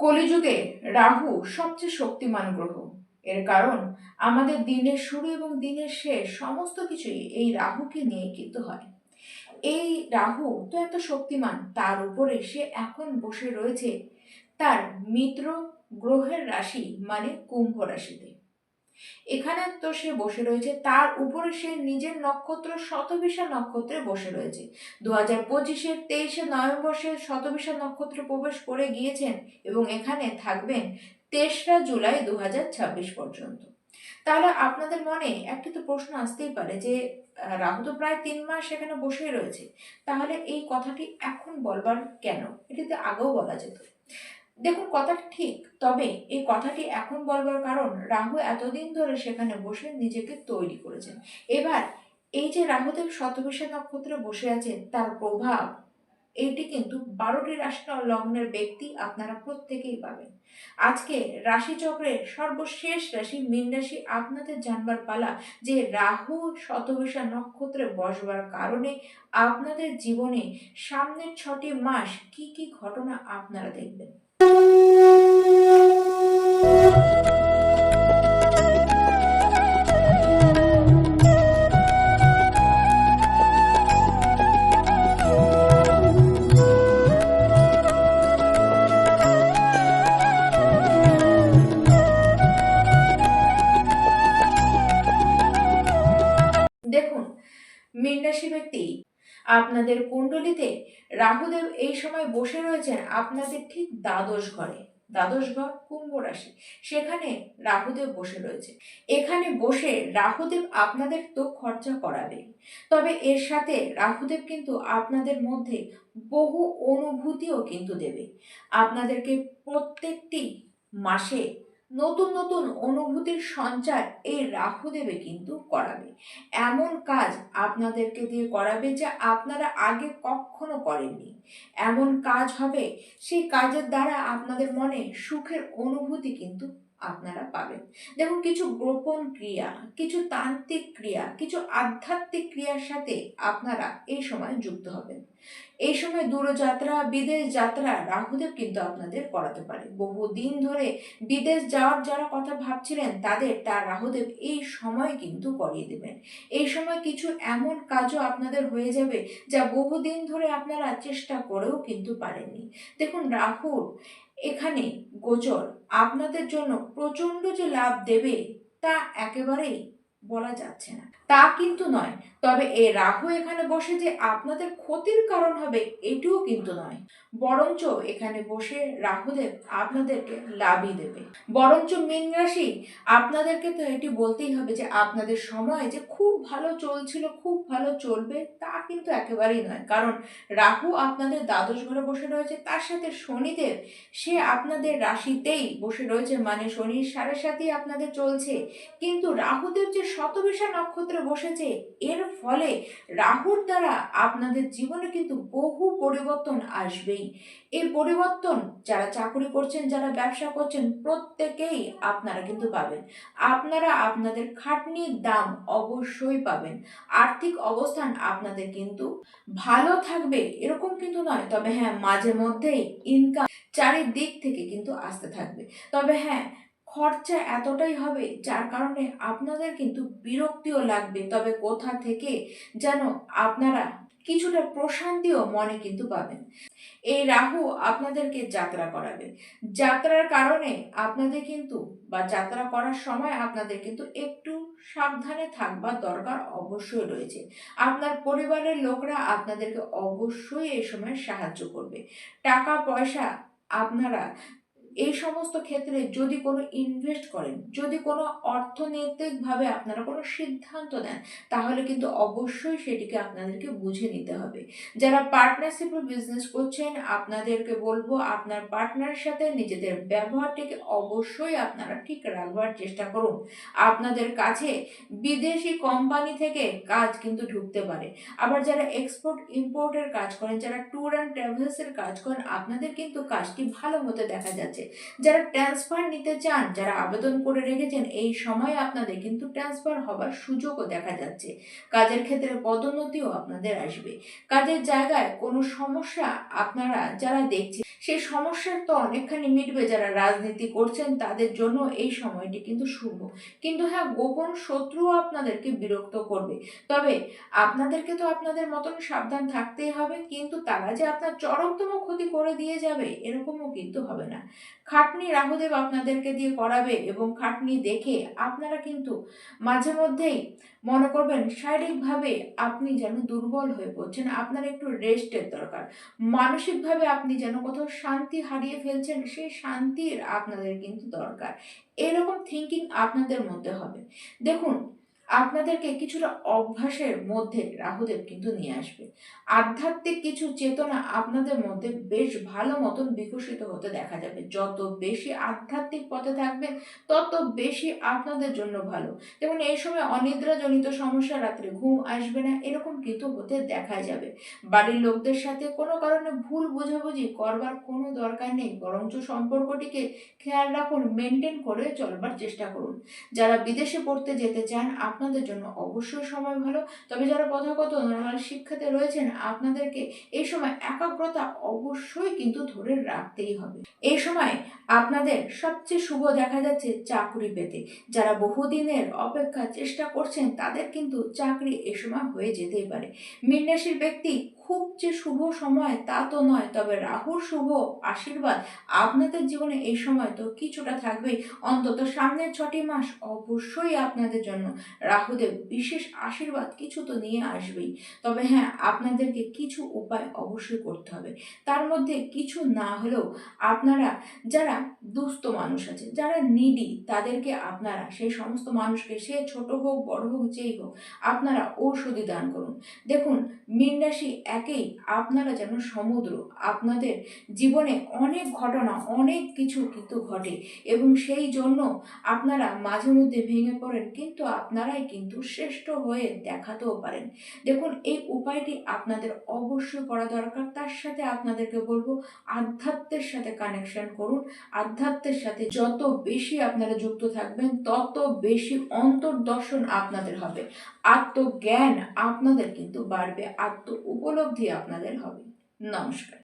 কলিযুগে রাহু সবচেয়ে শক্তিমান গ্রহ। এর কারণ আমাদের দিনের শুরু এবং দিনের শেষ সমস্ত কিছুই এই রাহুকে নিয়ে কিন্তু হয়। এই রাহু তো এত শক্তিমান, তার উপরে সে এখন বসে রয়েছে তার মিত্র গ্রহের রাশি মানে কুম্ভ রাশিতে। এখানে তো সে বসে রয়েছে, তার উপরে সে নিজের নক্ষত্র শতবিশা নক্ষত্রে বসে রয়েছে। 2025-এর 23শে নভেম্বর সে শতবিশা নক্ষত্রে প্রবেশ করে গিয়েছেন এবং এখানে থাকবেন 3রা জুলাই 2026 পর্যন্ত। তাহলে আপনাদের মনে একটি তো প্রশ্ন আসতেই পারে যে রাহু তো প্রায় 3 মাস এখানে বসেই রয়েছে, তাহলে এই কথাটি এখন বলবার কেন? এটি তো আগেও বলা যেত। দেখুন, কথাটা ঠিক, তবে এই কথাটি এখন বলবার কারণ রাহু এতদিন ধরে সেখানে বসে নিজেকে তৈরি করেছেন। এবার এই যে রাহুদেব শতবিশা নক্ষত্রে বসে আছেন, তার প্রভাব এইটি কিন্তু 12টি রাশি লগ্নের ব্যক্তি আপনারা প্রত্যেকেই পাবেন। আজকে রাশিচক্রের সর্বশেষ রাশি মীন রাশি আপনাদের জানবার পালা যে রাহু শতবিশা নক্ষত্রে বসবার কারণে আপনাদের জীবনে সামনের 6টি মাস কি কি ঘটনা আপনারা দেখবেন। দেখুন, মীন রাশি ব্যক্তি আপনাদের কুণ্ডলিতে রাহুদেব এই সময় বসে রয়েছেন আপনাদের ঠিক দ্বাদশ ঘরে। দ্বাদশ ঘর কুম্ভ রাশি, সেখানে রাহুদেব বসে রয়েছে। এখানে বসে রাহুদেব আপনাদের তো খরচা করাবে, তবে এর সাথে রাহুদেব কিন্তু আপনাদের মধ্যে বহু অনুভূতিও কিন্তু দেবে। আপনাদেরকে প্রত্যেকটি মাসে নতুন নতুন অনুভূতির সঞ্চার এই রাহুদেবে কিন্তু করাবে। এমন কাজ আপনাদেরকে দিয়ে করাবে যা আপনারা আগে কখনো করেননি। এমন কাজ হবে, সেই কাজের দ্বারা আপনাদের মনে সুখের অনুভূতি কিন্তু আপনারা পাবেন। দেখুন, কিছু গোপন ক্রিয়া, কিছু তান্ত্রিক ক্রিয়া, কিছু আধ্যাত্মিক ক্রিয়ার সাথে আপনারা এই সময় যুক্ত হবেন। এই সময় দূরযাত্রা, বিদেশ যাত্রা রাহুদেব কিন্তু আপনাদের করাতে পারে। বহুদিন ধরে বিদেশ যাওয়ার যারা কথা ভাবছিলেন তার রাহুদেব এই সময় কিন্তু করিয়ে দেবেন। এই সময় কিছু এমন কাজও আপনাদের হয়ে যাবে যা বহুদিন ধরে আপনারা চেষ্টা করেও কিন্তু পারেননি। দেখুন, রাহুর এখানে গোচর আপনাদের জন্য প্রচন্ড যে লাভ দেবে তা একেবারেই বলা যাচ্ছে না, তা কিন্তু নয়। তবে এই রাহু এখানে বসে যে আপনাদের ক্ষতির কারণ হবে এটিও কিন্তু নয়, বরঞ্চ এখানে বসে রাহুদেব আপনাদেরকে লাভই দেবে। বরঞ্চ মীন রাশি আপনাদেরকে তো এটি বলতেই হবে যে আপনাদের সময় যে খুব ভালো চলছিল, খুব ভালো চলবে তা কিন্তু একেবারেই নয়। কারণ রাহু আপনাদের দ্বাদশ ঘরে বসে রয়েছে, তার সাথে শনিদেব সে আপনাদের রাশিতেই বসে রয়েছে, মানে শনির 7.5 আপনাদের চলছে। কিন্তু রাহুদেব যে শতবিশা নক্ষত্রে বসেছে, এর ফলে রাহুর দ্বারা আপনাদের জীবনে কিন্তু বহু পরিবর্তন আসবেই। এই পরিবর্তন যারা চাকরি করছেন, যারা ব্যবসা করছেন, প্রত্যেকেই আপনারা কিন্তু পাবেন। আপনারা আপনাদের খাটনির দাম অবশ্যই পাবেন। আর্থিক অবস্থান আপনাদের কিন্তু ভালো থাকবে এরকম কিন্তু নয়, তবে হ্যাঁ, মাঝে মধ্যেই ইনকাম চারিদিক থেকে কিন্তু আসতে থাকবে। তবে হ্যাঁ, খরচা এতটাই হবে যার কারণে আপনাদের কিন্তু বিরক্তিও লাগবে, তবে কোথা থেকে যেন আপনারা কিছুটা প্রশান্তিও মনে কিন্তু পাবেন। এই রাহু আপনাদেরকে যাত্রা করাবে। যাত্রার কারণে আপনাদের কিন্তু বা যাত্রা করার সময় আপনাদের কিন্তু একটু সাবধানে থাকবার দরকার অবশ্যই রয়েছে। আপনার পরিবারের লোকরা আপনাদেরকে অবশ্যই এই সময় সাহায্য করবে। টাকা পয়সা আপনারা এই সমস্ত ক্ষেত্রে যদি কোনো ইনভেস্ট করেন, যদি কোনো অর্থনৈতিকভাবে আপনারা কোনো সিদ্ধান্ত নেন, তাহলে কিন্তু অবশ্যই সেটিকে আপনাদেরকে বুঝে নিতে হবে। যারা পার্টনারশিপে বিজনেস করছেন, আপনাদেরকে বলবো আপনার পার্টনারের সাথে নিজেদের ব্যবহারটিকে অবশ্যই আপনারা ঠিক রাখবার চেষ্টা করুন। আপনাদের কাছে বিদেশি কোম্পানি থেকে কাজ কিন্তু ঢুকতে পারে। আবার যারা এক্সপোর্ট ইম্পোর্টের কাজ করেন, যারা ট্যুর অ্যান্ড ট্রাভেলসের কাজ করেন, আপনাদের কিন্তু কাজটি ভালো হতে দেখা যাচ্ছে। যারা ট্রান্সফার নিতে চান, যারা আবেদন করে রেখেছেন, এই সময় আপনাদের কিন্তু ট্রান্সফার হবার সুযোগও দেখা যাচ্ছে। কাজের ক্ষেত্রে পদোন্নতিও আপনাদের আসবে। কাজের জায়গায় কোনো সমস্যা আপনারা যারা দেখছেন সেই সমস্যার তো অনেকখানি মিটবে। যারা রাজনীতি করছেন তাদের জন্য এই সময়টি কিন্তু শুভ। কিন্তু হ্যাঁ, গোপন শত্রুও আপনাদেরকে বিরক্ত করবে। তবে আপনাদেরকে তো আপনাদের মতন সাবধান থাকতেই হবে, কিন্তু তারা যে আপনার চরমতম ক্ষতি করে দিয়ে যাবে এরকমও কিন্তু হবে না। খাটনি রাহুদেব আপনাদেরকে দিয়ে করাবে এবং খাটনি দেখে আপনারা কিন্তু মাঝে মধ্যেই মনে করবেন শারীরিকভাবে আপনি যেন দুর্বল হয়ে পড়ছেন, আপনার একটু রেস্টের দরকার। মানসিকভাবে আপনি যেন কোথাও শান্তি হারিয়ে ফেলছেন, সেই শান্তির আপনাদের কিন্তু দরকার। এরকম থিঙ্কিং আপনাদের মধ্যে হবে। দেখুন, আপনাদেরকে কিছুটা অভ্যাসের মধ্যে রাহুদেব কিন্তু নিয়ে আসবে। আধ্যাত্মিক কিছু চেতনা আপনাদের মধ্যে বেশ ভালো মতন বিকশিত হতে দেখা যাবে। যত বেশি আধ্যাত্মিক পথে থাকবেন তত বেশি আপনাদের জন্য ভালো। দেখুন, এই সময় অনিদ্রাজনিত সমস্যা, রাত্রে ঘুম আসবে না, এরকম কিন্তু হতে দেখা যাবে। বাড়ির লোকদের সাথে কোনো কারণে ভুল বোঝাবুঝি করবার কোনো দরকার নেই, বরঞ্চ সম্পর্কটিকে খেয়াল রাখুন, মেনটেন করে চলবার চেষ্টা করুন। যারা বিদেশে পড়তে যেতে চান আপনাদের জন্য অবশ্যই সময় ভালো। তবে যারা প্রথাগত নর্মাল শিক্ষাতে রয়েছেন আপনাদেরকে এই সময় একাগ্রতা অবশ্যই কিন্তু ধরে রাখতেই হবে। এই সময় আপনাদের সবচেয়ে শুভ দেখা যাচ্ছে চাকরি পেতে। যারা বহুদিনের অপেক্ষা চেষ্টা করছেন তাদের কিন্তু চাকরি এ সময় হয়ে যেতেই পারে। মীন রাশির ব্যক্তি, খুব যে শুভ সময় তা তো নয়, তবে রাহুর শুভ আশীর্বাদ আপনাদের জীবনে এই সময় তো কিছুটা থাকবেই। অন্তত সামনের 6টি মাস অবশ্যই আপনাদের জন্য রাহুদেব বিশেষ আশীর্বাদ কিছু তো নিয়ে আসবেই। তবে হ্যাঁ, আপনাদেরকে কিছু উপায় অবশ্যই করতে হবে। তার মধ্যে কিছু না হলেও আপনারা, যারা দুস্থ মানুষ আছে, যারা নিডি, তাদেরকে আপনারা, সেই সমস্ত মানুষকে, সে ছোট হোক বড় হোক যেই হোক, আপনারা ঔষধি দান করুন। দেখুন, মীন রাশি একেই আপনারা যেন সমুদ্র। আপনাদের জীবনে অনেক ঘটনা, অনেক কিছু কিন্তু ঘটে এবং সেই জন্য আপনারা মাঝে মধ্যে ভেঙে পড়েন, কিন্তু আপনারাই কিন্তু শ্রেষ্ঠ হয়ে দেখাতেও পারেন। দেখুন, এই উপায়টি আপনাদের অবশ্যই করা দরকার। তার সাথে আপনাদেরকে বলবো, আধ্যাত্মের সাথে কানেকশন করুন। আধ্যাত্মের সাথে যত বেশি আপনারা যুক্ত থাকবেন তত বেশি অন্তর্দর্শন আপনাদের হবে, আত্মজ্ঞান আপনাদের কিন্তু বাড়বে, আত্ম উপলব্ধি আপনাদের হবে। নমস্কার।